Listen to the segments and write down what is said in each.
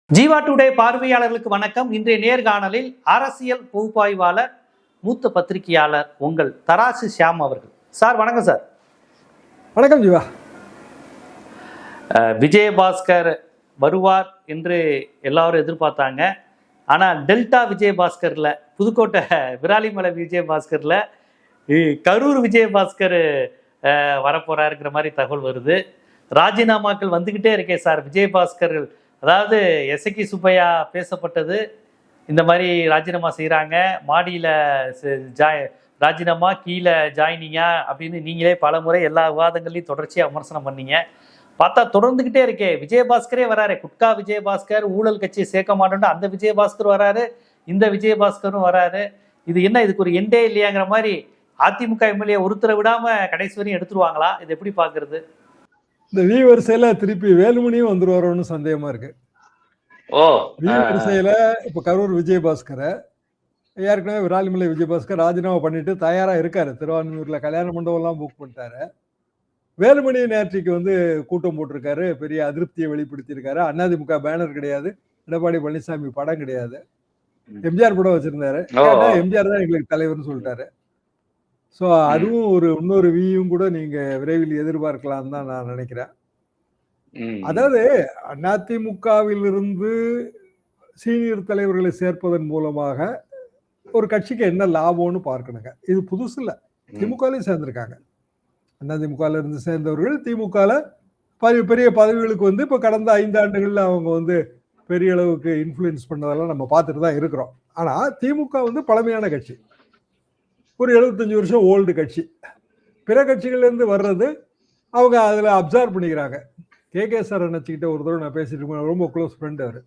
Jeeva today பார்வையாளர்களுக்கு வணக்கம். இன்றைய நேர்காணலில் அரசியல் பகுப்பாய்வாளர், மூத்த பத்திரிகையாளர் உங்கள் தராசு ஷியாம் அவர்கள். சார் வணக்கம். சார் வணக்கம். ஜீவா, விஜயபாஸ்கர் வருவார் என்று எல்லாரும் எதிர்பார்த்தாங்க. ஆனால் டெல்டா விஜயபாஸ்கரில், புதுக்கோட்டை விராலிமலை விஜயபாஸ்கரில் கரூர் விஜயபாஸ்கர் வரப்போறாருங்கிற மாதிரி தகவல் வருது. ராஜினாமாக்கள் வந்துக்கிட்டே இருக்கே சார். விஜயபாஸ்கர், அதாவது எஸ்கி சுப்பையா பேசப்பட்டது, இந்த மாதிரி ராஜினாமா செய்கிறாங்க, மாடியில் ராஜினாமா, கீழே ஜாயினிங்கா அப்படின்னு நீங்களே பல முறை எல்லா விவாதங்கள்லையும் தொடர்ச்சியாக விமர்சனம் பண்ணீங்க. பார்த்தா தொடர்ந்துக்கிட்டே இருக்கே. விஜயபாஸ்கரே வராரு, குட்கா விஜயபாஸ்கர், ஊழல் கட்சியை சேர்க்க மாட்டோம்னு அந்த விஜயபாஸ்கர் வராரு, இந்த விஜயபாஸ்கரும் வராரு. இது என்ன, இதுக்கு ஒரு எண்டே இல்லையாங்கிற மாதிரி அதிமுக எம்எல்ஏ ஒருத்தரை விடாம கடைசி வரையும் எடுத்துருவாங்களா? இது எப்படி பாக்குறது? இந்த வி வரிசையில திருப்பி வேலுமணியும் வந்துருவாரோன்னு சந்தேகமா இருக்கு. வி வரிசையில இப்ப கரூர் விஜயபாஸ்கரை, ஏற்கனவே விராலிமலை விஜயபாஸ்கர் ராஜினாமா பண்ணிட்டு தயாரா இருக்காரு. திருவான்மியூர்ல கல்யாண மண்டபம் எல்லாம் புக் பண்ணிட்டாரு. வேலுமணி நேற்றுக்கு கூட்டம் போட்டிருக்காரு, பெரிய அதிருப்தியை வெளிப்படுத்தியிருக்காரு. அதிமுக பேனர் கிடையாது, எடப்பாடி பழனிசாமி படம் கிடையாது, எம்ஜிஆர் படம் வச்சிருந்தாரு. எம்ஜிஆர் தான் எங்களுக்கு தலைவர்னு சொல்லிட்டாரு. ஸோ அதுவும் இன்னொரு வியும் கூட நீங்க விரைவில் எதிர்பார்க்கலாம் தான் நான் நினைக்கிறேன். அதாவது அதிமுகவில் இருந்து சீனியர் தலைவர்களை சேர்ப்பதன் மூலமாக ஒரு கட்சிக்கு என்ன லாபம்னு பார்க்கணுங்க. இது புதுசு இல்லை, திமுகலையும் சேர்ந்திருக்காங்க. அதிமுகல இருந்து சேர்ந்தவர்கள் திமுகல பெரிய பதவிகளுக்கு இப்ப கடந்த 5 ஆண்டுகள்ல அவங்க பெரிய அளவுக்கு இன்ஃப்ளூயன்ஸ் பண்ணதெல்லாம் நம்ம பார்த்துட்டு தான் இருக்கிறோம். ஆனா திமுக பழமையான கட்சி, ஒரு 75 வருஷம் ஓல்டு கட்சி. பிற கட்சிகள்ல இருந்து வர்றது அவங்க அதுல அப்சர்வ் பண்ணிக்கிறாங்க. கே சார் அண்ணாச்சிக்கிட்ட ஒரு தடவை நான் பேசிட்டு இருக்கேன், ரொம்ப க்ளோஸ் ஃப்ரெண்ட் அவர்.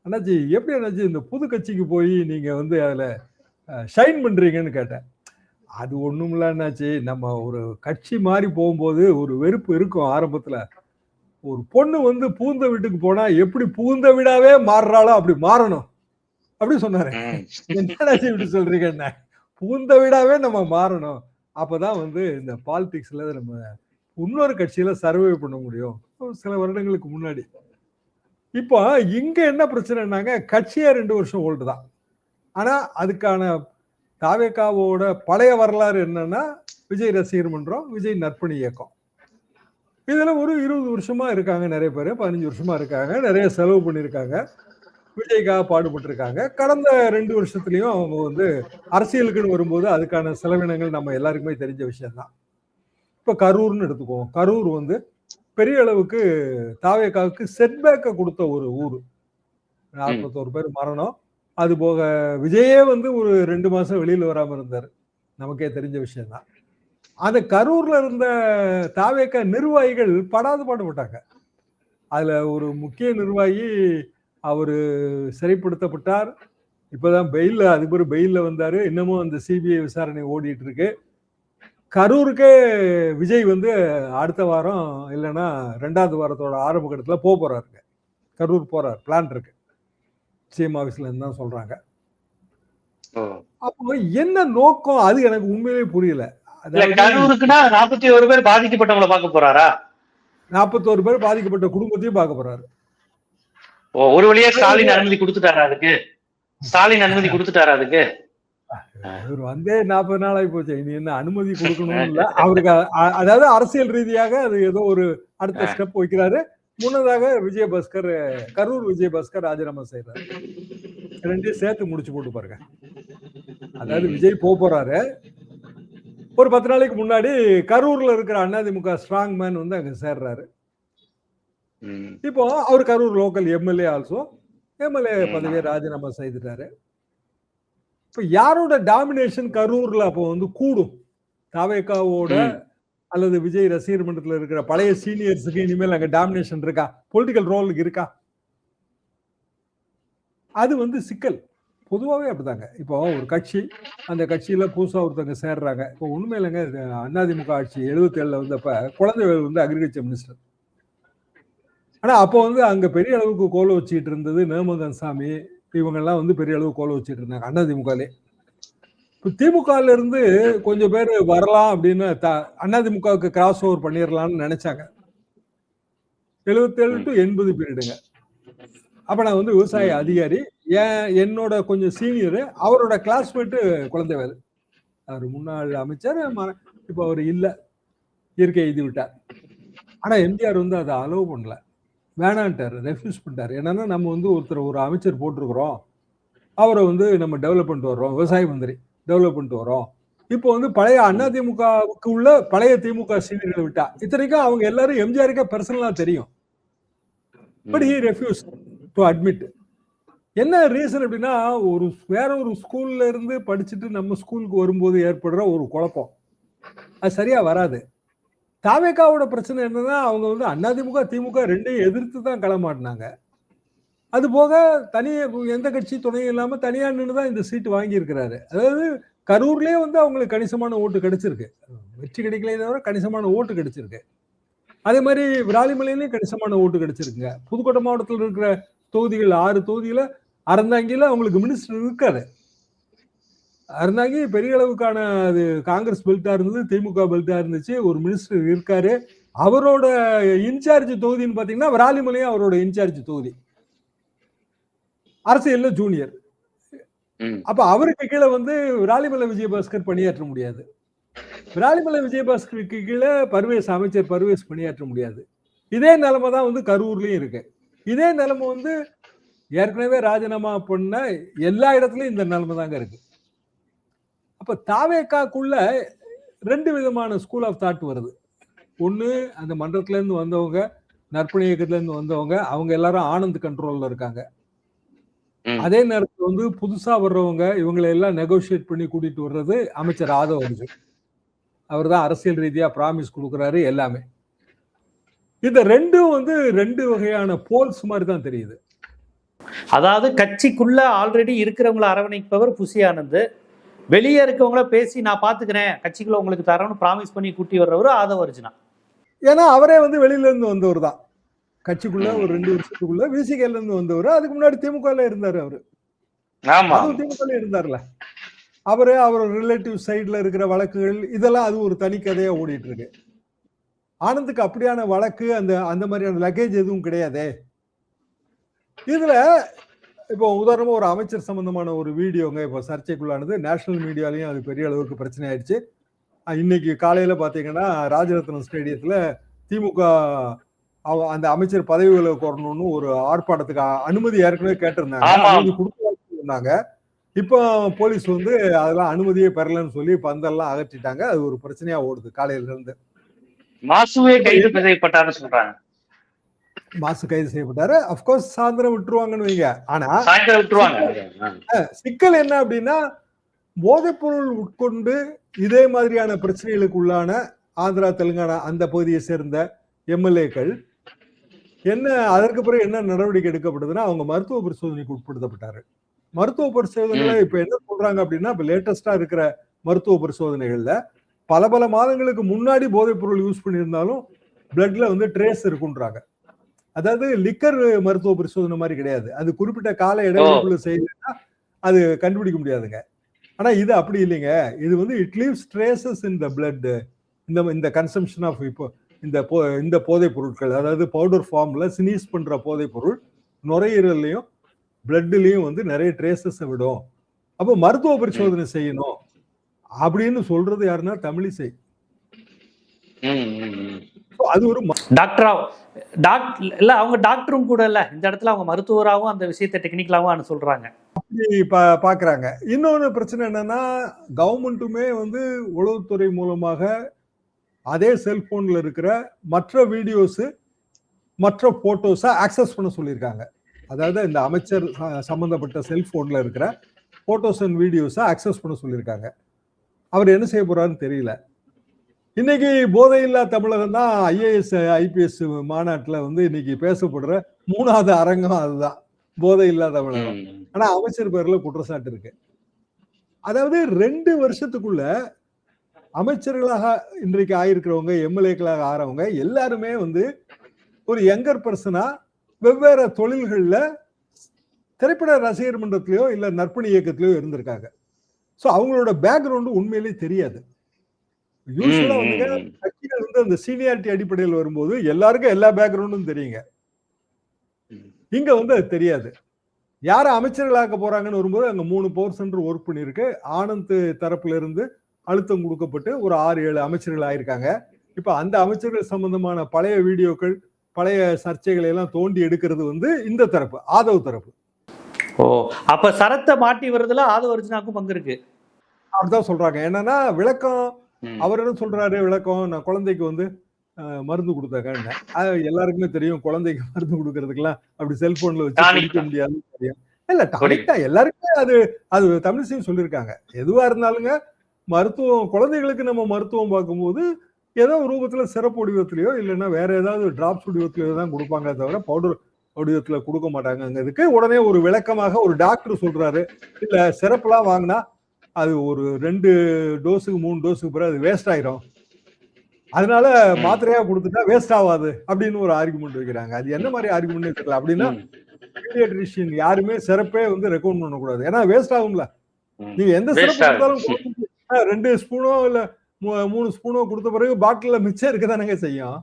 அண்ணாச்சி, எப்படி அண்ணாச்சி இந்த புது கட்சிக்கு போய் நீங்க அதுல ஷைன் பண்றீங்கன்னு கேட்டேன். அது ஒண்ணும் இல்ல அண்ணாச்சி, நம்ம ஒரு கட்சி மாறி போகும்போது ஒரு வெறுப்பு இருக்கும் ஆரம்பத்துல. ஒரு பொண்ணு பூந்த வீட்டுக்கு போனா எப்படி பூந்த வீடாவே மாறுறாளோ அப்படி மாறணும் அப்படி சொன்னாரு. என்னடாச்சி இப்படி சொல்றீங்க? என்ன, பூந்த வீடாவே நம்ம மாறணும், அப்பதான் இந்த பாலிடிக்ஸ்ல நம்ம இன்னொரு கட்சியில சர்வே பண்ண முடியும். சில வருடங்களுக்கு முன்னாடி. இப்போ இங்க என்ன பிரச்சனைனாங்க, கட்சியா 2 வருஷம் ஓல்டு தான். ஆனா அதுக்கான தாவேகாவோட பழைய வரலாறு என்னன்னா, விஜய் ரசிகர் மன்றம், விஜய் நற்பணி இயக்கம். இதுல ஒரு 20 வருஷமா இருக்காங்க நிறைய பேர், 15 வருஷமா இருக்காங்க, நிறைய செலவு பண்ணியிருக்காங்க, விஜய்க்காக பாடுபட்டு இருக்காங்க. கடந்த 2 வருஷத்துலயும் அவங்க அரசியலுக்குன்னு வரும்போது அதுக்கான செலவினங்கள் நம்ம எல்லாருக்குமே தெரிஞ்ச விஷயம்தான். இப்ப கரூர்னு எடுத்துக்குவோம். கரூர் பெரிய அளவுக்கு தாவேகாவுக்கு செட்பேக்கை கொடுத்த ஒரு ஊர். 41 பேர் மரணம். அது போக விஜயே ஒரு 2 மாசம் வெளியில வராம இருந்தாரு, நமக்கே தெரிஞ்ச விஷயம்தான். அந்த கரூர்ல இருந்த தாவேகா நிர்வாகிகள் படாது பாடுபட்டாங்க. அதுல ஒரு முக்கிய நிர்வாகி அவரு சிறைப்படுத்தப்பட்டார். இப்பதான் பெயில்ல, அதுக்கு ஒரு பெயில்ல வந்தாரு. இன்னமும் அந்த சிபிஐ விசாரணை ஓடிட்டு இருக்கு. கரூருக்கே விஜய் அடுத்த வாரம் இல்லைன்னா 2வது வாரத்தோட ஆரம்ப கட்டத்துல போறாருங்க. கரூர் போறாரு, பிளான் இருக்கு, சிஎம் ஆபீஸ்ல இருந்து தான் சொல்றாங்க. அப்போ என்ன நோக்கம், அது எனக்கு உண்மையிலேயே புரியல. கரூருக்குன்னா 41 பேர் பாதிக்கப்பட்டவங்களை பார்க்க போறாரா? 41 பேர் பாதிக்கப்பட்ட குடும்பத்தையும் பார்க்க போறாரு. ஒரு வழியா ஸ்டாலின் அனுமதி கொடுத்துட்டாரா அதுக்கு? ஸ்டாலின் அனுமதி கொடுத்துட்டாரா அதுக்கு? இவர் 40 நாள் ஆகி போச்சு, இனி என்ன அனுமதி கொடுக்கணும் இல்ல அவருக்கு. அதாவது அரசியல் ரீதியாக அது ஏதோ ஒரு அடுத்த ஸ்டெப் வைக்கிறாரு. முன்னதாக விஜயபாஸ்கர், கரூர் விஜயபாஸ்கர் ராஜினாமா செய்யறாரு. 2 சேர்த்து முடிச்சு போட்டு பாருங்க. அதாவது விஜய் போறாரு, ஒரு 10 நாளைக்கு முன்னாடி கரூர்ல இருக்கிற அதிமுக ஸ்ட்ராங் மேன் அங்க சேர்றாரு. இப்போ அவர் Karur local MLA, also MLA பதவியை ராஜினாமா செய்துட்டாரு. இப்ப யாரோட டாமினேஷன் கரூர்ல அப்போ கூடும்? தாவேகாவோட அல்லது விஜய் ரசிகர் மன்றத்தில் இருக்கிற பழைய சீனியர்ஸுக்கு இனிமேல் அங்க டாமினேஷன் இருக்கா? பொலிட்டிக்கல் ரோல் இருக்கா? அது சிக்கல். பொதுவாகவே அப்படிதாங்க. இப்போ ஒரு கட்சி, அந்த கட்சியில புதுசா ஒருத்தவங்க சேர்றாங்க. இப்போ உண்மை இல்லைங்க, அதிமுக ஆட்சி 77ல வந்தப்ப குழந்தைவேல் அக்ரிகல்ச்சர் மினிஸ்டர். ஆனா அப்போ அங்க பெரிய அளவுக்கு கோல வச்சுட்டு இருந்தது நேமந்தன் சாமி, இவங்கெல்லாம் பெரிய அளவு கோல வச்சுட்டு இருந்தாங்க அதிமுகலே. இப்போ திமுகல இருந்து கொஞ்சம் பேர் வரலாம் அப்படின்னு அதிமுகவுக்கு கிராஸ் ஓவர் பண்ணிடலாம்னு நினைச்சாங்க. 77 to 80 பீரியடுங்க. அப்ப நான் வந்து விவசாய அதிகாரி, என்னோட கொஞ்சம் சீனியரு, அவரோட கிளாஸ்மேட்டு குழந்தைவேலு. அவர் முன்னாள் அமைச்சர். இப்ப அவர் இல்ல, இயற்கை எழுதி விட்டார். ஆனா எம்ஜிஆர் வந்து அதை அலோவ் பண்ணல, வேணான்ட்டாரு, ரெஃப்யூஸ் பண்ணிட்டாரு. என்னன்னா நம்ம வந்து ஒரு அமைச்சர் போட்டிருக்கிறோம், அவரை வந்து நம்ம டெவலப் பண்ணிட்டு வர்றோம், விவசாய மந்திரி டெவலப் பண்ணிட்டு வரோம். இப்போ வந்து பழைய அதிமுகவுக்கு உள்ள பழைய திமுக சீனியர்களை விட்டா, இத்தனைக்கும் அவங்க எல்லாரும் எம்ஜிஆருக்கே பர்சனலா தெரியும். But he refuse to admit. என்ன ரீசன் அப்படின்னா, வேற ஒரு ஸ்கூல்ல இருந்து படிச்சுட்டு நம்ம ஸ்கூலுக்கு வரும்போது ஏற்படுற ஒரு குழப்பம், அது சரியா வராது. தாவேகாவோட பிரச்சனை என்னன்னா, அவங்க வந்து அதிமுக திமுக ரெண்டையும் எதிர்த்து தான் களமாடினாங்க. அது போக தனியே எந்த கட்சி துணையும் இல்லாம தனியா நின்று தான் இந்த சீட்டு வாங்கி இருக்கிறாரு. அதாவது கரூர்லயே வந்து அவங்களுக்கு கணிசமான ஓட்டு கிடைச்சிருக்கு, வெற்றி கிடைக்கல தவிர கணிசமான ஓட்டு கிடைச்சிருக்கு. அதே மாதிரி விராலிமலையிலையும் கணிசமான ஓட்டு கிடைச்சிருக்குங்க. புதுக்கோட்டை மாவட்டத்தில் இருக்கிற தொகுதிகள் 6 தொகுதியில அறந்தாங்கில அவங்களுக்கு மினிஸ்டர் இருக்காரு. அறந்தாங்கி பெரிய அளவுக்கான அது காங்கிரஸ் பெல்ட்டா இருந்தது, திமுக பெல்ட்டா இருந்துச்சு. ஒரு மினிஸ்டர் இருக்காரு. அவரோட இன்சார்ஜ் தொகுதின்னு பாத்தீங்கன்னா விராலிமலையும் அவரோட இன்சார்ஜ் தொகுதி. அரசியல்ல ஜூனியர். அப்ப அவருக்கு கீழே வந்து விராலிமலை விஜயபாஸ்கர் பணியாற்ற முடியாது. விராலிமலை விஜயபாஸ்கருக்கு கீழே அமைச்சர் பர்வேஸ் பணியாற்ற முடியாது. இதே நிலைமை தான் வந்து கரூர்லயும் இருக்கு. இதே நிலைமை வந்து ஏற்கனவே ராஜினாமா பண்ண எல்லா இடத்துலயும் இந்த நிலைமை தாங்க இருக்கு. அப்ப தாவேகாக்குள்ள 2 விதமான ஸ்கூல் ஆஃப் தாட் வருது. ஒண்ணு, அந்த மன்றத்துல இருந்து வந்தவங்க, நற்பணி இயக்கத்துல இருந்து வந்தவங்க, அவங்க எல்லாரும் ஆனந்த் கண்ட்ரோல்ல இருக்காங்க. அதே நேரத்துல வந்து புதுசா வர்றவங்க இவங்களை எல்லாம் நெகோசியேட் பண்ணி கூட்டிட்டு வர்றது அமைச்சர் ஆதவ அர்ஜுன். அவர் தான் அரசியல் ரீதியா பிராமிஸ் கொடுக்குறாரு எல்லாமே. இந்த ரெண்டும் வந்து 2 வகையான போல்ஸ் மாதிரி தான் தெரியுது. அதாவது கட்சிக்குள்ள ஆல்ரெடி இருக்கிறவங்களை அரவணைப்பவர் புசி ஆனந்த், வெளியே இருக்கவங்கள பேசி நான் பாத்துக்கிறேன் கட்சிக்குள்ள உங்களுக்கு தரணும்னு பிராமிஸ் பண்ணி கூட்டி வர்றவரு ஆதவ அர்ஜுனா. ஏன்னா அவரே வந்து வெளியில இருந்து வந்தவர் தான். கட்சிக்குள்ள ஒரு 2 வருஷத்துக்குள்ள விசிகேல இருந்து வந்தவர். அதுக்கு முன்னாடி திமுகல இருந்தாரு அவரு. திமுகல இருந்தார்ல அவரு. அவர் ரிலேட்டிவ் சைட்ல இருக்கிற வழக்குகள் இதெல்லாம் அது ஒரு தனி கதையா ஓடிட்டு இருக்கு. ஆனந்துக்கு அப்படியான வழக்கு அந்த மாதிரியான லக்கேஜ் எதுவும் கிடையாதே. இதுல இப்போ உதாரணமா ஒரு அமைச்சர் சம்பந்தமான ஒரு வீடியோங்க இப்போ சர்ச்சைக்குள்ளானது. நேஷனல் மீடியாலையும் அது பெரிய அளவுக்கு பிரச்சனை ஆயிடுச்சு. இன்னைக்கு காலையில பாத்தீங்கன்னா ராஜரத்னம் ஸ்டேடியத்துல திமுக அந்த அமைச்சர் பதவி விலக கோரணும்னு ஒரு ஆர்ப்பாட்டத்துக்கு அனுமதி ஏற்கனவே கேட்டிருந்தாங்க. அனுமதி கொடுத்தாங்க. இப்போ போலீஸ் வந்து அதெல்லாம் அனுமதியே பெறலன்னு சொல்லி பந்தெல்லாம் அகற்றிட்டாங்க. அது ஒரு பிரச்சனையா ஓடுது காலையில இருந்து. மாசுவே கைது செய்யப்பட்டாரு சொல்றாங்க. மாசு கைது செய்யப்பட்டாரு. அப்கோர்ஸ் சாயந்தரம் விட்டுருவாங்கன்னு வைங்க. ஆனா சிக்கல் என்ன அப்படின்னா, போதைப் பொருள் உட்கொண்டு இதே மாதிரியான பிரச்சனைகளுக்கு உள்ளான ஆந்திரா தெலுங்கானா அந்த பகுதியை சேர்ந்த எம்எல்ஏக்கள் என்ன அதற்கு பிறகு என்ன நடவடிக்கை எடுக்கப்படுதுன்னா, அவங்க மருத்துவ பரிசோதனைக்கு உட்படுத்தப்பட்டாரு. மருத்துவ பரிசோதனைகளை இப்ப என்ன சொல்றாங்க அப்படின்னா, இப்ப லேட்டஸ்டா இருக்கிற மருத்துவ பரிசோதனைகள்ல பல மாதங்களுக்கு முன்னாடி போதைப் பொருள் யூஸ் பண்ணியிருந்தாலும் பிளட்ல வந்து ட்ரேஸ் இருக்குன்றாங்க. அதாவது லிக்கர் மருத்துவ பரிசோதனை மாதிரி கிடையாது. அது குறிப்பிட்ட கால இடைவெளிக்குள்ள செய்யலைன்னா அது கண்டுபிடிக்க முடியாதுங்க. ஆனா இது அப்படி இல்லைங்க. இது வந்து it leaves traces in the blood. இந்த கன்சம்ஷன் ஆஃப் இப்போ இந்த போதைப் பொருட்கள், அதாவது பவுடர் ஃபார்ம்ல சினீஸ் பண்ற போதைப் பொருள் நுரையீரல்லையும் பிளட்லயும் வந்து நிறைய ட்ரேசஸ் விடும். அப்போ மருத்துவ பரிசோதனை செய்யணும் அப்படின்னு சொல்றது யாருன்னா தமிழிசை. அது ஒரு இல்ல அவங்க டாக்டரும் கூட இல்ல, இந்த இடத்துல அவங்க மருத்துவராகவும் அந்த விஷயத்தை டெக்னிக்கலாவும் சொல்றாங்க, அப்படி பாக்குறாங்க. இன்னொன்னு பிரச்சனை என்னன்னா, கவர்மெண்ட்டுமே வந்து உளவுத்துறை மூலமாக அதே செல்போன்ல இருக்கிற மற்ற வீடியோஸ் மற்ற போட்டோஸை ஆக்சஸ் பண்ண சொல்லியிருக்காங்க. அதாவது இந்த அமைச்சர் சம்பந்தப்பட்ட செல்போன்ல இருக்கிற போட்டோஸ் அண்ட் வீடியோஸை ஆக்சஸ் பண்ண சொல்லியிருக்காங்க. அவர் என்ன செய்ய போறாருன்னு தெரியல. இன்னைக்கு போதையில்லா தமிழகம் தான் IAS IPS மாநாட்டில் வந்து இன்னைக்கு பேசப்படுற 3வது அரங்கம் அதுதான், போதையில்லா தமிழகம். ஆனா அமைச்சர் பேர்ல குற்றச்சாட்டு இருக்கு. அதாவது 2 வருஷத்துக்குள்ள அமைச்சர்களாக இன்றைக்கு ஆயிருக்கிறவங்க, எம்எல்ஏக்களாக ஆறவங்க எல்லாருமே வந்து ஒரு யங்கர் பர்சனா வெவ்வேறு தொழில்கள்ல திரைப்பட ரசிகர் மன்றத்திலயோ இல்ல நற்பணி இயக்கத்திலயோ இருந்திருக்காங்க. ஸோ அவங்களோட பேக்ரவுண்டு உண்மையிலேயே தெரியாது. யூஸ்வலா வந்து கட்சிகள் வந்து அந்த சீனியாரிட்டி அடிப்படையில் வரும்போது எல்லாருக்கும் எல்லா பேக்ரவுண்டும் தெரியுங்க. இங்க வந்து அது தெரியாது. யார அமைச்சர்களாக்க போறாங்கன்னு வரும்போது அங்க 3 பவர் சென்டர் ஒர்க் பண்ணிருக்கு. ஆனந்த் தரப்புல இருந்து அழுத்தம் கொடுக்கப்பட்டு ஒரு 6-7 அமைச்சர்கள் ஆயிருக்காங்க. இப்ப அந்த அமைச்சர்கள் சம்பந்தமான பழைய வீடியோக்கள், பழைய சர்ச்சைகளை எல்லாம் தோண்டி எடுக்கிறது வந்து இந்த தரப்பு, ஆதவ் தரப்பு. ஓ, அப்ப சரத்தை மாட்டி வர்றதுல ஆதவ அர்ஜுனாக்கும் பங்கு இருக்கு. அப்படிதான் சொல்றாங்க. என்னன்னா விளக்கம் அவர் என்ன சொல்றாரு, விளக்கம் நான் குழந்தைக்கு வந்து மருந்து கொடுத்தாங்க. எல்லாருக்குமே தெரியும் குழந்தைக்கு மருந்து கொடுக்கறதுக்கெல்லாம் அப்படி செல்போன்ல வச்சு குடிக்க முடியாதுன்னு தெரியும். இல்ல டானிக் தான் எல்லாருக்குமே அது தமிழிசையும் சொல்லியிருக்காங்க. எதுவா இருந்தாலுங்க மருத்துவம் குழந்தைகளுக்கு நம்ம மருத்துவம் பார்க்கும்போது ஏதோ ரூபத்துல சிறப்பு வடிவத்திலயோ இல்லைன்னா வேற ஏதாவது டிராப்ஸ் வடிவத்திலயோ தான் கொடுப்பாங்க தவிர பவுடர் வடிவத்துல கொடுக்க மாட்டாங்கிறதுக்கு உடனே ஒரு விளக்கமாக ஒரு டாக்டர் சொல்றாரு, இல்ல சிறப்புலாம் வாங்கினா அது ஒரு 2 டோஸுக்கு 3 டோஸுக்கு பிறகு அது வேஸ்ட் ஆயிரும், அதனால மாத்திரையா கொடுத்துட்டா வேஸ்ட் ஆகாது அப்படின்னு ஒரு ஆர்குமெண்ட் வைக்கிறாங்க. அது என்ன மாதிரி ஆர்குமெண்ட் தெரியல. அப்படின்னா பீடியாட்ரிஷியன் யாருமே சிறப்பே வந்து ரெக்கமெண்ட் பண்ணக்கூடாது, ஏன்னா வேஸ்ட் ஆகும்ல. நீங்க எந்த சிறப்பு கொடுத்தாலும் 2 ஸ்பூனோ இல்ல 3 ஸ்பூனோ கொடுத்த பிறகு பாட்டில மிச்சம் இருக்கதானங்க செய்யும்.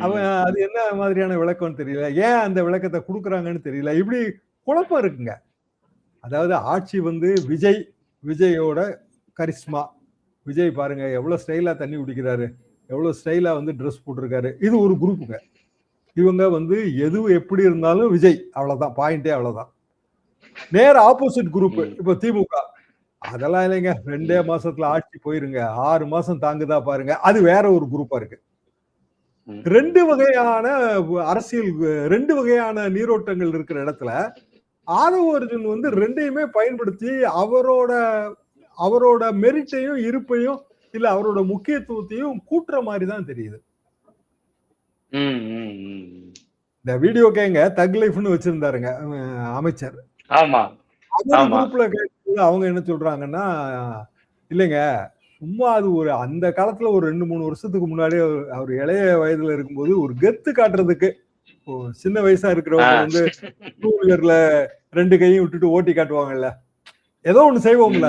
அவன் அது என்ன மாதிரியான விளக்கம்னு தெரியல, ஏன் அந்த விளக்கத்தை கொடுக்குறாங்கன்னு தெரியல. இப்படி குழப்பம் இருக்குங்க. அதாவது ஆட்சி வந்து விஜயோட கரிஸ்மா. விஜய் பாருங்க எவ்வளவு ஸ்டைலா தண்ணி குடிக்கிறாரு, எவ்வளவு ஸ்டைலா வந்து ட்ரெஸ் போட்டிருக்காரு. இது ஒரு குரூப்புங்க. இவங்க வந்து எது எப்படி இருந்தாலும் விஜய், அவ்வளவுதான் பாயிண்டே, அவ்வளவுதான். நேர ஆப்போசிட் குரூப் இப்ப திமுக. அதெல்லாம் இல்லைங்க, 2 மாசத்துல ஆட்சி போயிருங்க, 6 மாசம் தாங்குதா பாருங்க, அது வேற ஒரு குரூப்பா இருக்கு. 2 வகையான அரசியல், 2 வகையான நீரோட்டங்கள் இருக்கிற இடத்துல ஆதவ அர்ஜுன் வந்து 2யுமே பயன்படுத்தி அவரோட மெரிட்டையும் இருப்பையும் இல்ல அவரோட முக்கியத்துவத்தையும் கூட்டுற மாதிரி தான் தெரியுது. இந்த வீடியோ கேங்க தக் லைஃப்னு வச்சிருந்தாருங்க அமைச்சர். குரூப்ல கேட்கும்போது அவங்க என்ன சொல்றாங்கன்னா, இல்லைங்க சும்மா அது ஒரு அந்த காலத்துல ஒரு 2-3 வருஷத்துக்கு முன்னாடி அவர் இளைய வயதுல இருக்கும்போது ஒரு கெத்து காட்டுறதுக்கு, சின்ன வயசா இருக்கிறவங்க வந்து 2 வீலர்ல 2 கையும் விட்டுட்டு ஓட்டி காட்டுவாங்கல்ல, ஏதோ ஒண்ணு செய்வோம்ல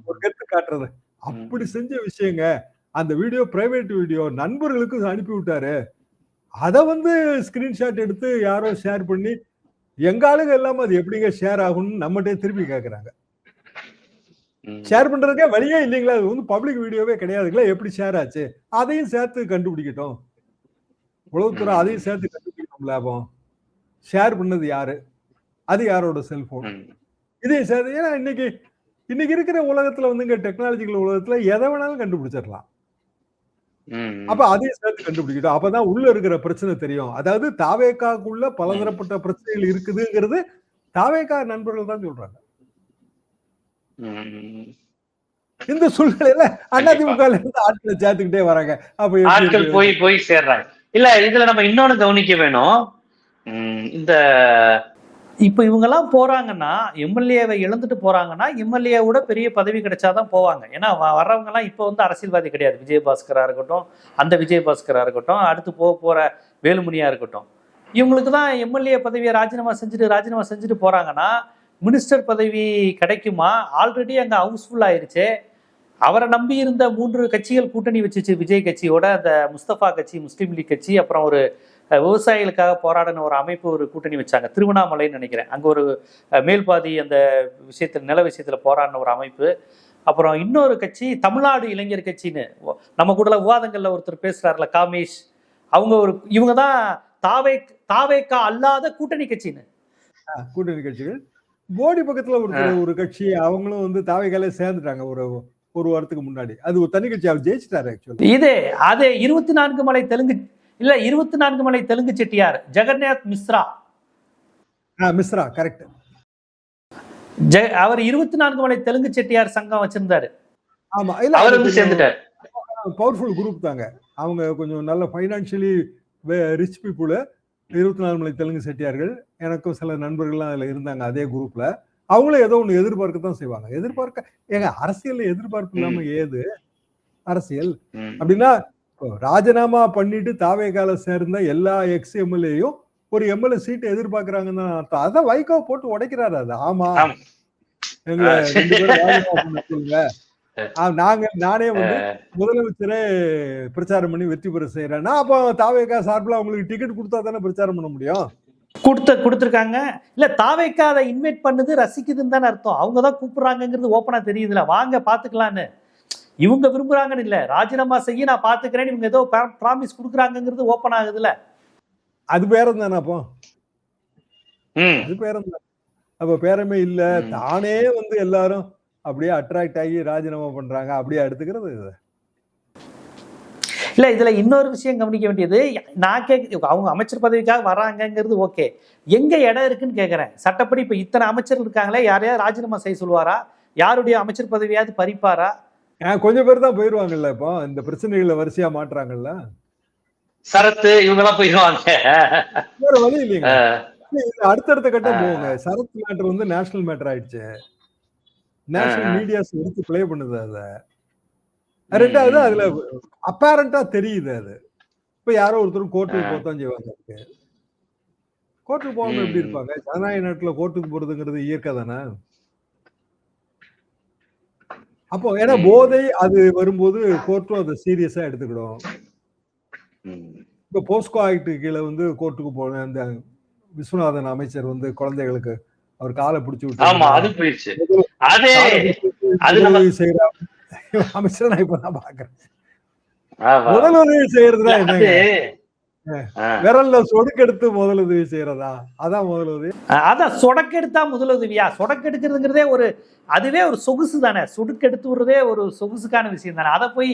ஒரு கெத்து காட்டுறது, அப்படி செஞ்ச விஷயங்க. அந்த வீடியோ பிரைவேட் வீடியோ நண்பர்களுக்கு அனுப்பி விட்டாரு. அத வந்து ஸ்கிரீன்ஷாட் எடுத்து யாரோ ஷேர் பண்ணி எங்க ஆளுங்க இல்லாம அது எப்படிங்க ஷேர் ஆகும்னு நம்மகிட்ட திருப்பி கேக்குறாங்க. ஷேர் பண்றதுக்கே வழியே இல்லைங்களா, அது வந்து பப்ளிக் வீடியோவே கிடையாதுங்களா, எப்படி ஷேர் ஆச்சு? அதையும் சேர்த்து கண்டுபிடிக்கட்டும், உளவுத்துறை அதையும் சேர்த்து கண்டுபிடிக்கணும். லாபம் ஷேர் பண்ணது யாரு, அது யாரோட செல்போன், இதையும் சேர்த்து. ஏன்னா இன்னைக்கு இருக்கிற உலகத்துல வந்துங்க டெக்னாலஜிக்கல் உலகத்துல எதை வேணாலும் கண்டுபிடிச்சிடலாம். அப்ப அதையும் சேர்த்து கண்டுபிடிக்கட்டும், அப்பதான் உள்ள இருக்கிற பிரச்சனை தெரியும். அதாவது தாவேக்காக்குள்ள பலதரப்பட்ட பிரச்சனைகள் இருக்குதுங்கிறது தாவேக்கா நண்பர்கள் தான் சொல்றாங்க. இந்த சூழ்நிலையில அதிமுக ஆட்களை சேர்த்துக்கிட்டே வராங்க. அப்ப ஆட்கள் போய் சேர்றாங்க. இல்ல இதுல நம்ம இன்னொன்னு கவனிக்க வேணும். இந்த இப்ப இவங்க எல்லாம் போறாங்கன்னா எம்எல்ஏவை இழந்துட்டு போறாங்கன்னா எம்எல்ஏவோட பெரிய பதவி கிடைச்சாதான் போவாங்க. ஏன்னா வர்றவங்க எல்லாம் இப்ப வந்து அரசியல்வாதி கிடையாது. விஜயபாஸ்கரா இருக்கட்டும், அந்த விஜயபாஸ்கரா இருக்கட்டும், அடுத்து போற வேலுமணியா இருக்கட்டும், இவங்களுக்கு தான் எம்எல்ஏ பதவியை ராஜினாமா செஞ்சுட்டு போறாங்கன்னா மினிஸ்டர் பதவி கிடைக்குமா? ஆல்ரெடி அங்க ஹவுஸ்ஃபுல் ஆயிருச்சு. அவரை நம்பி இருந்த 3 கட்சிகள் கூட்டணி வச்சுச்சு. விஜய் கட்சியோட அந்த முஸ்தபா கட்சி, முஸ்லீம் லீக் கட்சி, அப்புறம் ஒரு விவசாயிகளுக்காக போராடின ஒரு அமைப்பு ஒரு கூட்டணி வச்சாங்க, திருவண்ணாமலைன்னு நினைக்கிறேன். அங்க ஒரு மேல்பாதி அந்த விஷயத்துல நில விஷயத்துல போராடின ஒரு அமைப்பு. அப்புறம் இன்னொரு கட்சி தமிழ்நாடு இளைஞர் கட்சின்னு நம்ம கூட விவாதங்கள்ல ஒருத்தர் பேசுறாருல காமேஷ், இவங்க தான் தாவேக்கா அல்லாத கூட்டணி கட்சின்னு. கூட்டணி கட்சிகள் போடி பக்கத்துல ஒரு கட்சி, அவங்களும் வந்து தாவேக்கால சேர்ந்துட்டாங்க ஒரு வாரத்துக்கு முன்னாடி. அது ஒரு தனி கட்சி, அவர் ஜெயிச்சிட்டாரு ஆக்சுவலி. அதே 24 மலை தெலுங்கு இல்ல 24 மலை தெலுங்கு செட்டியார் ஜெகநாத் மிஸ்ரா கரெக்ட். அவர் 24 மலை தெலுங்கு செட்டியார் சங்கம் வச்சிருந்தாரு. ஆமா, இல்ல அவர் வந்து சேர்ந்துட்டார். பவர்ஃபுல் குரூப் தாங்க அவங்க, கொஞ்சம் நல்ல ஃபைனான்சியலி ரிச் பீப்புள். 24 மலை தெலுங்கு செட்டியார்கள், எனக்கும் சில நண்பர்கள்லாம் அதுல இருந்தாங்க அதே குரூப்ல. அவங்களும் ஏதோ ஒண்ணு எதிர்பார்க்கத்தான் செய்வாங்க. ஏங்க அரசியல்ல எதிர்பார்ப்பு இல்லாம ஏது அரசியல்? அப்படின்னா ராஜினாமா பண்ணிட்டு தாவேக்கால சேர்ந்த எல்லா எக்ஸ் எம்எல்ஏயும் ஒரு எம்எல்ஏ சீட்டை எதிர்பார்க்கறாங்கன்னு தான் அர்த்தம். அதான் வைகோ போட்டு உடைக்கிறாரு. அது ஆமா, எங்களை 2 பேரும் ராஜினாமா சொல்லுங்க, நானே வந்து முதலமைச்சரே பிரச்சாரம் பண்ணி வெற்றி பெற செய்யறேன்னா அப்போ தாவேக்கா சார்பில் அவங்களுக்கு டிக்கெட் கொடுத்தா தானே பிரச்சாரம் பண்ண முடியும். கொடுத்துருக்காங்க. இல்ல தாவேக்கா அதை இன்வைட் பண்ணுது, ரசிக்குதுன்னு தானே அர்த்தம். அவங்க தான் கூப்பிடுறாங்கிறது ஓப்பனா தெரியுதுல, வாங்க பாத்துக்கலான்னு. இவங்க விரும்புறாங்கன்னு இல்ல, ராஜினாமா செய்ய நான் பாத்துக்கிறேன்னு இவங்க ஏதோ ப்ராமிஸ் கொடுக்குறாங்கிறது ஓப்பன் ஆகுதுல. அது பேரம் தானே அப்போ, அது பேரம் தான். அப்ப பேரமே இல்ல, தானே வந்து எல்லாரும் அப்படியே அட்ராக்ட் ஆகி ராஜினாமா பண்றாங்க, அப்படியே எடுத்துக்கிறது இது. இல்ல இதுல இன்னொரு விஷயம் கவனிக்க வேண்டியது, நான் அவங்க அமைச்சர் பதவிக்காக வராங்கிறது ஓகே, எங்க இடம் இருக்குன்னு கேக்குறேன். சட்டப்படி இப்ப இத்தனை அமைச்சர்கள் இருக்காங்களே, யாரையாவது ராஜினாமா செய்ய சொல்லுவாரா? யாருடைய அமைச்சர் பதவியாவது பறிப்பாரா? கொஞ்சம் பேர் தான் போயிருவாங்கல்ல, இப்போ இந்த பிரச்சனைகளை வரிசையா மாட்டுறாங்கல்ல, சரத்து இவங்க எல்லாம் போயிருவாங்க, வேற வழி இல்லைங்க. அடுத்தடுத்த கட்டம் போங்க. சரத் மேட்டர் வந்து நேஷனல் மேட்டர் ஆயிடுச்சு, நேஷனல் மீடியாஸ் எடுத்து பிளே பண்ணுது. அத ரெண்டாவது அதுல அப்பேரண்டா தெரியுது. அது இப்ப யாரோ ஒருத்தரும் கோர்ட்டுக்கு போத்தான் செய்வாங்க. கோர்ட்டுக்கு போகாம எப்படி இருப்பாங்க? ஜனநாயக நாட்டுல கோர்ட்டுக்கு போறதுங்கிறது இயற்கை தானே. அப்போ ஏன்னா போதை அது வரும்போது கோர்ட்டும் அதை சீரியஸா எடுத்துக்கிடும். இப்ப போஸ்கோ ஆக்ட் கீழே வந்து கோர்ட்டுக்கு போன அந்த விஸ்வநாதன் அமைச்சர் வந்து குழந்தைகளுக்கு அவர் காலை பிடிச்சு விட்டு செய்யற அமைச்சர் நான் இப்பதான் பாக்குறேன். முதலுதவி செய்யறதுதான் என்னங்க, விரல்ல சொடுக்கெடுத்து முதலுதவி செய்யறதா? அதான் முதலுதவி. அதான் சொடக்கெடுத்தா முதலுதவியா? சொடக்கெடுக்கிறதுங்கிறதே ஒரு, அதுவே ஒரு சொகுசு தானே. சொடுக்கெடுத்து விடுறதே ஒரு சொகுசுக்கான விஷயம் தானே. அதை போய்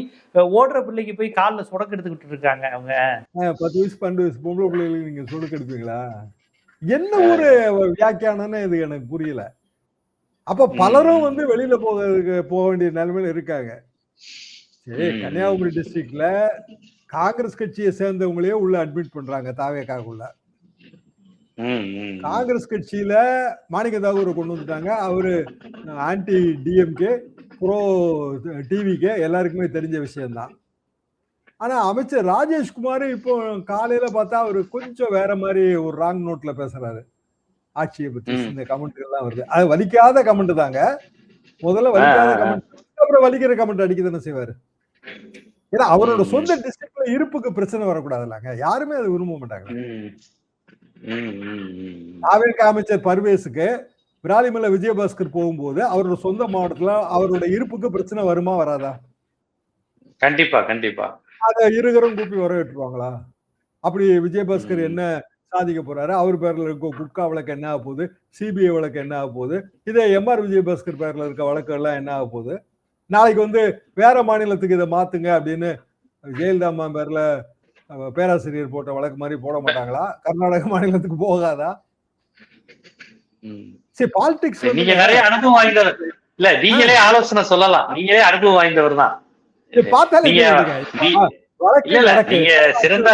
ஓடுற பிள்ளைக்கு போய் காலில் சொடக்கெடுத்துக்கிட்டு இருக்காங்க அவங்க. 10 வயசு 12 வயசு பொம்பளை பிள்ளைகளுக்கு நீங்க சொடுக்கெடுப்பீங்களா? என்ன ஒரு வியாக்கியானம்னு இது எனக்கு புரியல. அப்ப பலரும் வந்து வெளியில போக வேண்டிய நிலைமையில இருக்காங்க. சரி, கன்னியாகுமரி டிஸ்ட்ரிக்ட்ல காங்கிரஸ் கட்சியை சேர்ந்தவங்களையே உள்ள அட்மிட் பண்றாங்க தாவேக்காக்குள்ள. காங்கிரஸ் கட்சியில மாணிக்க தாகூரை கொண்டு வந்துட்டாங்க. அவரு ஆன்டி டிஎம்கே, ப்ரோ டிவிகே, எல்லாருக்குமே தெரிஞ்ச விஷயம்தான். ஆனா அமைச்சர் ராஜேஷ்குமார் இப்போ காலையில பார்த்தா அவரு கொஞ்சம் வேற மாதிரி ஒரு ராங் நோட்ல பேசுறாரு ஆட்சியை பத்தி. இந்த கமெண்ட் எல்லாம் வருது, அது வலிக்காத கமெண்ட் தாங்க. முதல்ல வலிக்காத கமெண்ட், அப்புறம் வலிக்கிற கமெண்ட் அடிக்க தானே செய்வாரு. ஏன்னா அவரோட சொந்த டிஸ்ட்ரிக்ட்ல இருப்புக்கு பிரச்சனை வரக்கூடாதுல்லாங்க, யாருமே அதை விரும்ப மாட்டாங்க. தாவேக்கா அமைச்சர் பர்வேஸுக்கு விராலிமலை விஜயபாஸ்கர் போகும்போது அவரோட சொந்த மாவட்டத்துல அவரோட இருப்புக்கு பிரச்சனை வருமா வராதா? கண்டிப்பா கண்டிப்பா. அதை இருகரும் கூப்பி வரவேற்றுவாங்களா? அப்படி விஜயபாஸ்கர் என்ன சாதிக்க போறாரு, அவர் பேர்ல இருக்க குட்கா வழக்கு என்ன ஆக போகுது, சிபிஐ வழக்கு என்ன ஆக போகுது, இதே எம்ஆர் விஜயபாஸ்கர் பேர்ல இருக்க வழக்கு எல்லாம் என்ன ஆக போகுது? நாளைக்கு வந்து வேற மாநிலத்துக்கு இதை மாத்துங்க அப்படின்னு ஜெயலலிதா அம்மா பேர்ல பேராசிரியர் போட்ட வழக்கு மாதிரி போட மாட்டாங்களா? கர்நாடக மாநிலத்துக்கு போகாதா? சரி, பாலிடிக்ஸ் நீங்க நிறைய அனுபவம் வாய்ந்தவர் இல்ல, நீங்களே ஆலோசனை சொல்லலாம், நீங்களே அனுபவம் வாய்ந்தவர் தான். சிறந்த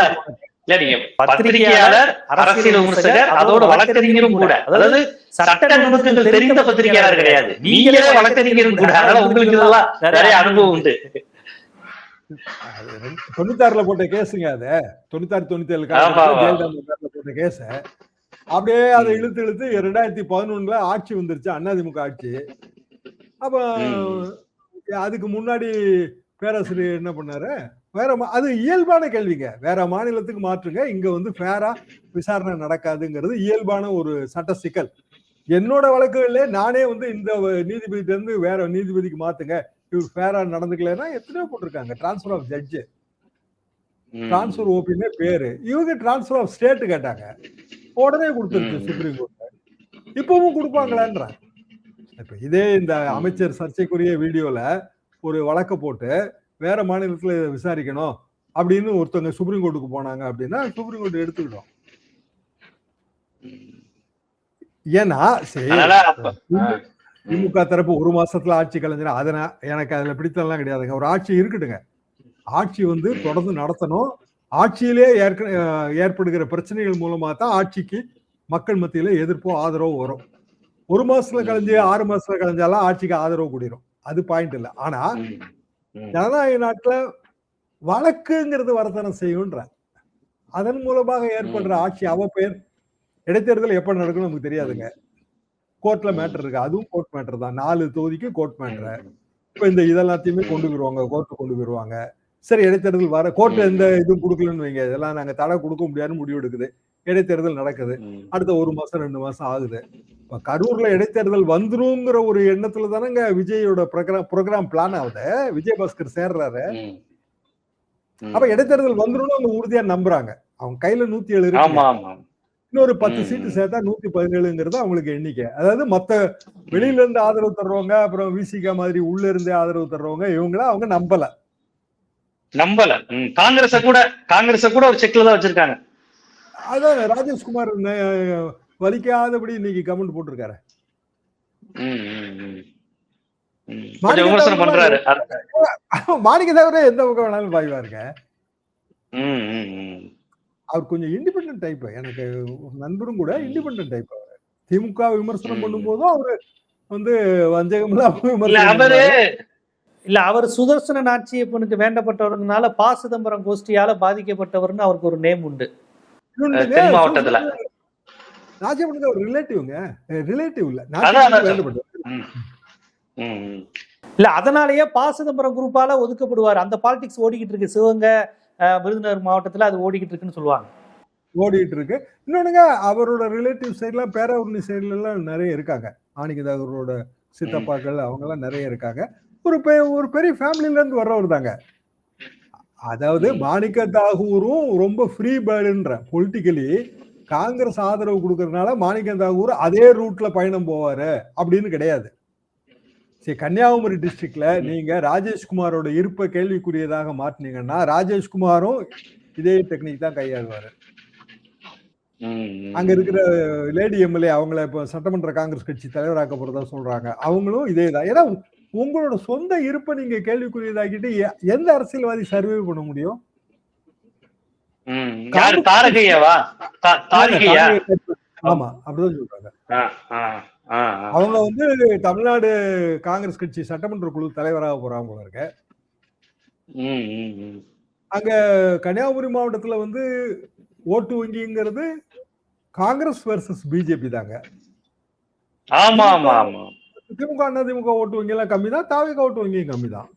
பத்திரிகையாளர், அரசியல் விமர்சகர், அதோட வழக்கறிஞரும் கூட. அதாவது சட்ட நுணுக்கங்கள் தெரிந்த பத்திரிகையாளர் கிடையாது, நீங்களே வழக்கறிஞரும் கூட. அதனால உங்களுக்கு எல்லாம் நிறைய அனுபவம் உண்டு. 96ல போட்ட கேஸுங்க, அது 96 97 போட்ட கேஸ். அப்படியே அதை இழுத்து 2011ல ஆட்சி வந்துருச்சு, அதிமுக ஆட்சி. அப்ப அதுக்கு முன்னாடி பேராசிரியர் என்ன பண்ணாரு, வேற அது இயல்பான கேள்விங்க, வேற மாநிலத்துக்கு மாற்றுங்க, இங்க வந்து ஃபேரா விசாரணை நடக்காதுங்கிறது இயல்பான ஒரு சட்ட சிக்கல். என்னோட வழக்குகள்ல நானே வந்து இந்த நீதிபதியில இருந்து வேற நீதிபதிக்கு மாத்துங்க, இவர் ஃபேரா நடந்துக்கலன்னா எத்தனையோ போட்டிருக்காங்க. டிரான்ஸ்பர் ஆஃப் ஜட்ஜ், டிரான்ஸ்பர் ஓபின்னு பேரு. இவங்க டிரான்ஸ்பர் ஆஃப் ஸ்டேட் கேட்டாங்க, உடனே கொடுத்துருச்சு சுப்ரீம் கோர்ட். இப்பவும் கொடுப்பாங்களான்ற. இப்ப இதே இந்த அமைச்சர் சர்ச்சைக்குரிய வீடியோல ஒரு வழக்க போட்டு வேற மாநிலத்துல விசாரிக்கணும் அப்படின்னு ஒருத்தவங்க சுப்ரீம் கோர்ட்டுக்கு போனாங்க அப்படின்னா சுப்ரீம் கோர்ட் எடுத்துக்கிட்டோம். ஏன்னா சரி, திமுக தரப்பு ஒரு மாசத்துல ஆட்சி கலைஞர், அதனால எனக்கு அதுல பிடித்தெல்லாம் கிடையாதுங்க. ஒரு ஆட்சி இருக்கட்டுங்க, ஆட்சி வந்து தொடர்ந்து நடத்தணும். ஆட்சியிலே ஏற்படுகிற பிரச்சனைகள் மூலமா தான் ஆட்சிக்கு மக்கள் மத்தியில எதிர்ப்போ ஆதரவு வரும். ஒரு மாசத்துல கலைஞ்சு 6 மாசத்துல கலைஞ்சாலும் ஆட்சிக்கு ஆதரவு கூடிரும், அது பாயிண்ட் இல்லை. ஆனா ஜனநாயக நாட்டுல வழக்குங்கிறது வரத்தனை செய்யும்ன்ற, அதன் மூலமாக ஏற்படுற ஆட்சி அவப்பெயர். இடைத்தேர்தல் எப்ப நடக்கும்னு நமக்கு தெரியாதுங்க, கோர்ட்ல மேட்டர் இருக்கு, அதுவும் கோர்ட் மேட்டர் தான். 4 தொகுதிக்கு கோர்ட் மேட்டர். இப்ப இந்த இதெல்லாத்தையுமே கொண்டு போயிருவாங்க, கோர்ட்டு கொண்டு போயிருவாங்க. சரி, இடைத்தேர்தல் வர கோர்ட்ல எந்த இதுவும் கொடுக்கலன்னு வைங்க, இதெல்லாம் நாங்க தடை கொடுக்க முடியாதுன்னு முடிவு எடுக்குது. இடைத்தேர்தல் நடக்குது. அடுத்த 1 மாசம் 2 மாசம் ஆகுது. இப்ப கரூர்ல இடைத்தேர்தல் வந்துருங்கிற ஒரு எண்ணத்துல தானங்க விஜயோட ப்ரோக்ராம் பிளான் ஆகுது. விஜயபாஸ்கர் சேர்றாரு. அப்ப இடைத்தேர்தல் வந்துரும்னு அவங்க உறுதியா நம்புறாங்க. அவங்க கையில 107 இருக்கு. இன்னொரு 10 சீட்டு சேர்த்தா 117ங்கிறது அவங்களுக்கு எண்ணிக்கை. அதாவது மத்த வெளியில இருந்து ஆதரவு தர்றவங்க, அப்புறம் விசிகா மாதிரி உள்ள இருந்தே ஆதரவு தர்றவங்க, இவங்கள அவங்க நம்பல. காங்கிரஸ கூட ஒரு செக்ல தான் வச்சிருக்காங்க. அதான் ராஜேஷ்குமார் வலிக்காதபடி இன்னைக்கு கமெண்ட் போட்டிருக்காரு. மாணிக்க தவிர எந்த பக்கம் வேணாலும் பாய்வாருங்க. அவர் கொஞ்சம் இண்டிபெண்டன்ட் டைப். எனக்கு நண்பரும் கூட இண்டிபெண்டன்ட் டைப். அவர் திமுக விமர்சனம் பண்ணும் போதும் அவரு வந்து வஞ்சகம் இல்ல, அவர் சுதர்சன நாச்சியப்பனுக்கு வேண்டப்பட்டவர்னால ப. சிதம்பரம் கோஷ்டியால பாதிக்கப்பட்டவர்னு அவருக்கு ஒரு நேம் உண்டு மாவட்டத்துல. நாச்சியப்பனுக்கு அவர் ரிலேட்டிவ்ங்க, ரிலேட்டிவ் இல்ல, இல்ல, அதனாலயே ப. சிதம்பரம் குரூப்பால ஒதுக்கப்படுவார். அந்த பாலிடிக்ஸ் ஓடிக்கிட்டு இருக்கு சிவகங்கை விருதுநகர் மாவட்டத்துல, அது ஓடிக்கிட்டு இருக்குன்னு சொல்லுவாங்க. ஓடிட்டு இருக்கு. இன்னொன்னுங்க, அவரோட ரிலேட்டிவ் சைட்லாம் பேராவூர்ணி சைட்ல எல்லாம் நிறைய இருக்காங்க. மாணிக்கதாகரோட சித்தப்பாக்கள் அவங்க எல்லாம் நிறைய இருக்காங்க. ஒரு பெரிய ஃபேமிலில இருந்து வர்றவர் தாங்க. அதாவது மாணிக்க தாகூரும் ரொம்ப ஃப்ரீ பேர்டுன்ற பொலிட்டிக்கலி காங்கிரஸ் ஆதரவு கொடுக்கறதுனால மாணிக்க தாகூர் அதே ரூட்ல பயணம் போவாரு அப்படின்னு கிடையாது. சரி, கன்னியாகுமரி டிஸ்ட்ரிக்ட்ல நீங்க ராஜேஷ்குமாரோட இருப்பை கேள்விக்குரியதாக மாற்றினீங்கன்னா ராஜேஷ்குமாரும் இதே டெக்னிக் தான் கையாளுவாரு. அங்க இருக்கிற லேடி எம்எல்ஏ அவங்கள இப்ப சட்டமன்ற காங்கிரஸ் கட்சி தலைவராக்க போறதா சொல்றாங்க. அவங்களும் இதே தான். ஏன்னா உங்களோட சொந்த இருப்பை நீங்க கேள்விக்குரியதாக்கிட்டு எந்த அரசியல்வாதி சர்வே பண்ண முடியும்? ஆமா, அப்படிதான் சொல்றாங்க. அவங்க வந்து தமிழ்நாடு காங்கிரஸ் கட்சி சட்டமன்ற குழு தலைவராக போறாங்க போல இருக்க. அங்க கன்னியாகுமரி மாவட்டத்துல வந்து ஓட்டு வங்கிங்கிறது காங்கிரஸ் வெர்சஸ் பிஜேபி தாங்க. திமுக அதிமுக ஓட்டு வங்கி எல்லாம் கம்மி தான், தாவேகா ஓட்டு வங்கியும் கம்மி தான்.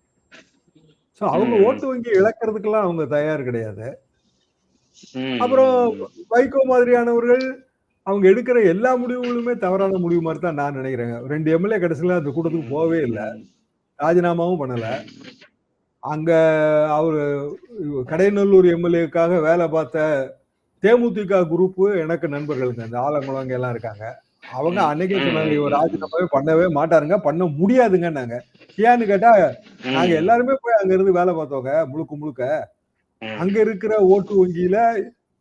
அவங்க ஓட்டு வங்கி இழக்கிறதுக்கெல்லாம் அவங்க தயார் கிடையாது. அப்புறம் வைகோ மாதிரியானவர்கள் அவங்க எடுக்கிற எல்லா முடிவுகளுமே தவறான முடிவு மாதிரி தான் நான் நினைக்கிறேங்க. 2 எம்எல்ஏ கடைசியில அந்த கூட்டத்துக்கு போகவே இல்லை, ராஜினாமாவும் பண்ணல. அங்க அவரு கடைநல்லூர் எம்எல்ஏக்காக வேலை பார்த்த தேமுதிக குரூப் எனக்கு நண்பர்களுக்கு அந்த ஆலங்குளங்க எல்லாம் இருக்காங்க. அவங்க அன்னைக்கே சொன்னாங்க இவர் ராஜினாமாவே பண்ணவே மாட்டாருங்க, பண்ண முடியாதுங்கன்னாங்க. ஏன்னு கேட்டா நாங்க எல்லாருமே போய் அங்க இருந்து வேலை பார்த்தோங்க. முழுக்க அங்க இருக்கிற ஓட்டு வங்கியில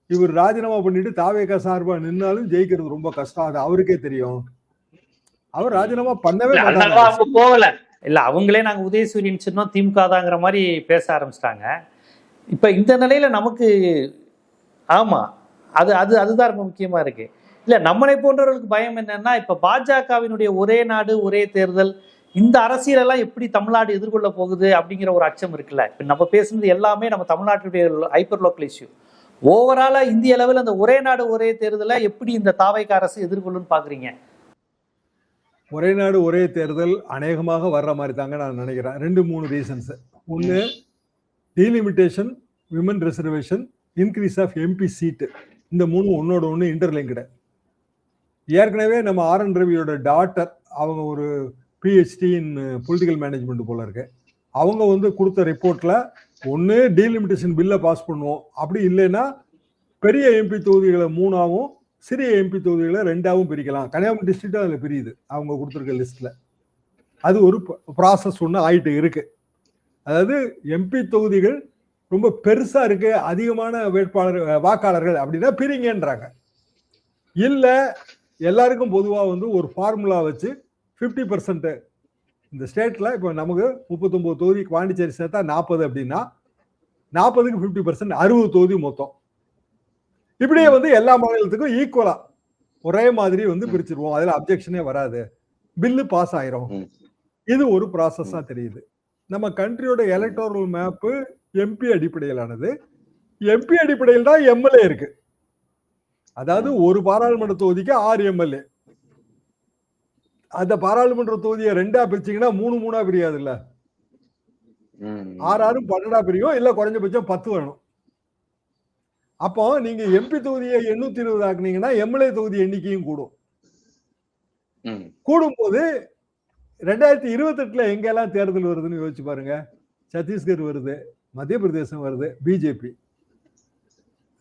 இவர் ராஜினாமா பண்ணிட்டு தாவேகா சார்பா நின்னாலும் ஜெயிக்கிறது ரொம்ப கஷ்டம், அது அவருக்கே தெரியும். அவர் ராஜினாமா பண்ணவே மாட்டாங்க. இல்ல, அவங்களே நாங்க உதயசூரியன் சின்னம் திமுக தாங்கிற மாதிரி பேச ஆரம்பிச்சிட்டாங்க. இப்ப இந்த நிலையில நமக்கு ஆமா அதுதான் ரொம்ப முக்கியமா இருக்கு. இல்ல, நம்மளை போன்றவர்களுக்கு பயம் என்னன்னா, இப்ப பாஜகவினுடைய ஒரே நாடு ஒரே தேர்தல் இந்த அரசியல் எல்லாம் எப்படி தமிழ்நாடு எதிர்கொள்ள போகுது அப்படிங்கிற ஒரு அச்சம் இருக்குல்ல. இப்ப நம்ம பேசுனது எல்லாமே நம்ம தமிழ்நாட்டுடைய ஹைப்பர் லோக்கல் இஷ்யூ. ஓவராலா இந்திய அளவில் அந்த ஒரே நாடு ஒரே தேர்தலை எப்படி இந்த தாவேகா அரசு எதிர்கொள்ளுன்னு பாக்குறீங்க? ஒரே நாடு ஒரே தேர்தல் அநேகமாக வர்ற மாதிரி தாங்க நான் நினைக்கிறேன். 2-3 ரீசன்ஸ். ஒன்னு, delimitation, women reservation, increase of MP seat. இந்த 3 ஒன்னோட ஒன்று இன்டர்லிங்க்டு. ஏற்கனவே நம்ம ஆர்.என். ரவியோட டாட்டர், அவங்க ஒரு பிஹெச்டி இன் பொலிட்டிக்கல் மேனேஜ்மெண்ட் போல இருக்கு. அவங்க வந்து கொடுத்த ரிப்போர்ட்ல ஒன்று டீலிமிட்டேஷன் பில்லை பாஸ் பண்ணுவோம், அப்படி இல்லைன்னா பெரிய எம்பி தொகுதிகளை 3ஆவும் சிறிய எம்பி தொகுதிகளை 2ஆவும் பிரிக்கலாம். கன்னியாகுமரி டிஸ்ட்ரிக்ட் அதில் பிரியுது அவங்க கொடுத்துருக்க லிஸ்ட்ல. அது ஒரு ப்ராசஸ் ஒன்று ஆயிட்டு இருக்கு. அதாவது எம்பி தொகுதிகள் ரொம்ப பெருசா இருக்கு, அதிகமான வாக்காளர்கள் அப்படின்னா பிரிங்கன்றாங்க. இல்ல எல்லாருக்கும் பொதுவா வந்து ஒரு ஃபார்முலா வச்சு 50% இந்த ஸ்டேட்ல இப்போ நமக்கு 39 தொகுதி, பாண்டிச்சேரி சேர்த்தா 40 அப்படின்னா 40க்கு 50% 60 தொகுதி மொத்தம். இப்படியே வந்து எல்லா மாநிலத்துக்கும் ஈக்குவலா ஒரே மாதிரி வந்து பிரிச்சிருவோம், அதுல அப்ஜெக்ஷனே வராது, பில்லு பாஸ் ஆயிரும். இது ஒரு ப்ராசஸா தெரியுது. நம்ம கண்ட்ரியோட எலக்டோரல் மேப்பு எம்பி அடிப்படையிலானது. எம்பி அடிப்படையில் தான் எம்எல்ஏ இருக்கு. அதாவது ஒரு பாராளுமன்ற தொகுதிக்கு 6 எம்எல்ஏ. அந்த பாராளுமன்ற தொகுதியை 2ஆ பிரிச்சீங்கன்னா 3-3ஆ பிரியாது இல்ல, 6-6 12ஆ பிரியும், இல்ல குறைஞ்சபட்சம் 10 வேணும். அப்போ நீங்க எம்பி தொகுதியை 820 ஆக்குனீங்கன்னா எம்எல்ஏ தொகுதி எண்ணிக்கையும் கூடும். கூடும்போது 2028 எங்கெல்லாம் தேர்தல் வருதுன்னு யோசிச்சு பாருங்க. சத்தீஸ்கர் வருது, மத்திய பிரதேசம் வருது பிஜேபி,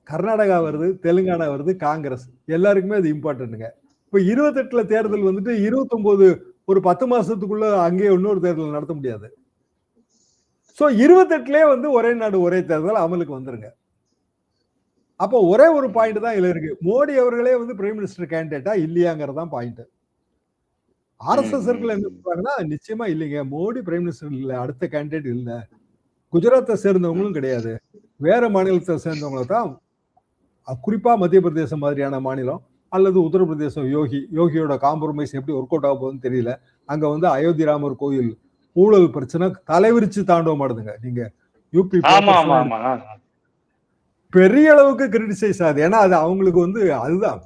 கர்நாடகா வருது, தெலுங்கானா வருது காங்கிரஸ். எல்லாருக்குமே அது இம்பார்ட்டன்ட்டுங்க. இப்ப 28 தேர்தல் வந்துட்டு 29 ஒரு 10 மாசத்துக்குள்ள அங்கேயே இன்னொரு தேர்தல் நடத்த முடியாது. சோ 28 வந்து ஒரே நாடு ஒரே தேர்தல் அமலுக்கு வந்துருங்க. அப்போ ஒரே ஒரு பாயிண்ட் தான் இதுல இருக்கு. மோடி அவர்களே வந்து பிரைம் மினிஸ்டர் கேண்டிடேட்டா இல்லையாங்கிறது தான் பாயிண்ட். ஆர்எஸ்எஸ் சர்க்கிள் என்ன சொல்றாங்கன்னா நிச்சயமா இல்லைங்க, மோடி பிரைம் மினிஸ்டர் இல்ல, அடுத்த கேண்டிடேட் இல்ல. குஜராத்தை சேர்ந்தவங்களும் கிடையாது, வேற மாநிலத்தை சேர்ந்தவங்கள தான், குறிப்பா மத்திய பிரதேசம் மாதிரியான மாநிலம் அல்லது உத்தரப்பிரதேசம் யோகியோட காம்ப்ரமைஸ் எப்படி ஒர்க் அவுட் ஆக போகுதுன்னு தெரியல. அங்க வந்து அயோத்தி ராமர் கோயில் ஊழல் பிரச்சனை தலைவிரிச்சு தாண்டவம் ஆடுதுங்க. நீங்க யூபி பெரிய அளவுக்கு கிரிட்டிசைஸ் ஆகுது. ஏன்னா அது அவங்களுக்கு வந்து அதுதான்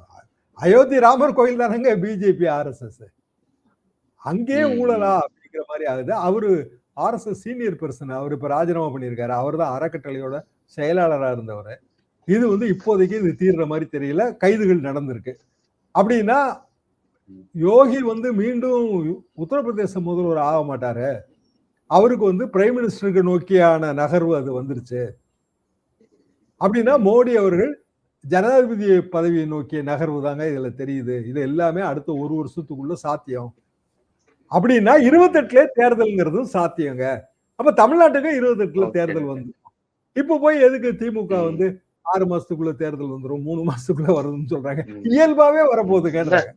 அயோத்தி ராமர் கோயில் தானங்க பிஜேபி ஆர்எஸ்எஸ், அங்கே ஊழலா அப்படிங்கிற மாதிரி ஆகுது. அவரு ஆர்எஸ்எஸ் சீனியர் பர்சன், அவர் இப்ப ராஜினாமா பண்ணியிருக்காரு. அவர் தான் அறக்கட்டளையோட செயலாளரா இருந்தவர். இது வந்து இப்போதைக்கு இது தீர்ற மாதிரி தெரியல, கைதுகள் நடந்திருக்கு. அப்படின்னா யோகி வந்து மீண்டும் உத்தரப்பிரதேச முதல்வர் ஆக மாட்டாரு, அவருக்கு வந்து பிரைம் மினிஸ்டருக்கு நோக்கியான நகர்வு அது வந்துருச்சு. அப்படின்னா மோடி அவர்கள் ஜனாதிபதி பதவியை நோக்கிய நகர்வு தாங்க இதுல தெரியுது. இது எல்லாமே அடுத்த ஒரு வருஷத்துக்குள்ள சாத்தியம். அப்படின்னா 28 தேர்தல்ங்கிறதும் சாத்தியங்க. அப்ப தமிழ்நாட்டுக்கு 28 தேர்தல் வந்து இப்ப போய் எதுக்கு திமுக வந்து 6 மாசத்துக்குள்ள தேர்தல் வந்துரும், 3 மாசத்துக்குள்ள வருதுன்னு சொல்றாங்க. இயல்பாவே வரப்போகுது கேட்டாங்க.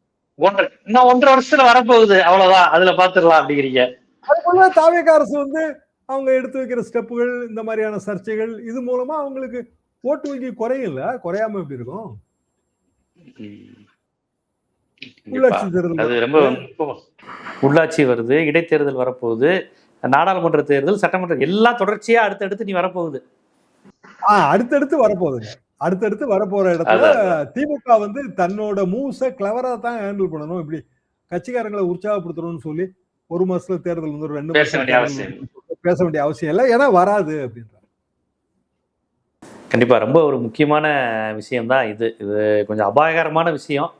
இன்னும் 1.5 வருஷத்துல வரப்போகுது, அவ்வளவுதான், அதுல பாத்துடலாம் அப்படிங்கிறீங்க. அதுக்குள்ள தாவேகா அரசு வந்து அவங்க எடுத்து வைக்கிற ஸ்டெப்புகள், இந்த மாதிரியான சர்ச்சைகள், இது மூலமா அவங்களுக்கு ஓட்டு வங்கி குறையல, குறையாம எப்படி இருக்கும்? உள்ளாட்சி தேர்தல், உள்ளாட்சி வருது, இடைத்தேர்தல் வரப்போகுது, நாடாளுமன்ற தேர்தல், சட்டமன்ற எல்லாம் தொடர்ச்சியா அடுத்தடுத்து நீ வரப்போகுது. அடுத்தடுத்து வரப்போகுதுங்க. அடுத்தடுத்து வரப்போற இடத்துல திமுக வந்து தன்னோட மூவ்ஸ கிளவரா தான் ஹேண்டில் பண்ணணும். இப்படி கட்சிக்காரங்களை உற்சாகப்படுத்தணும்னு சொல்லி ஒரு மாசத்துல தேர்தல் வந்து 2 மாசம் பேச வேண்டிய அவசியம் இல்லை, ஏன்னா வராது அப்படின்ற. கண்டிப்பா ரொம்ப ஒரு முக்கியமான விஷயம் தான் இது. இது கொஞ்சம் அபாயகரமான விஷயம்.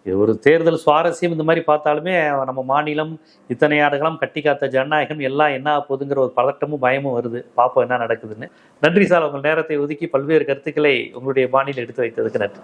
இது ஒரு தேர்தல் சுவாரஸ்யம் இந்த மாதிரி பார்த்தாலுமே நம்ம மாநிலம் இத்தனை ஆண்டுகளும் கட்டி காத்த ஜனநாயகம் எல்லாம் என்ன போகுதுங்கிற ஒரு பதட்டமும் பயமும் வருது. பார்ப்போம் என்ன நடக்குதுன்னு. நன்றி சார், உங்கள் நேரத்தை ஒதுக்கி பல்வேறு கருத்துக்களை உங்களுடைய பாணியில் எடுத்து வைத்ததுக்கு நன்றி.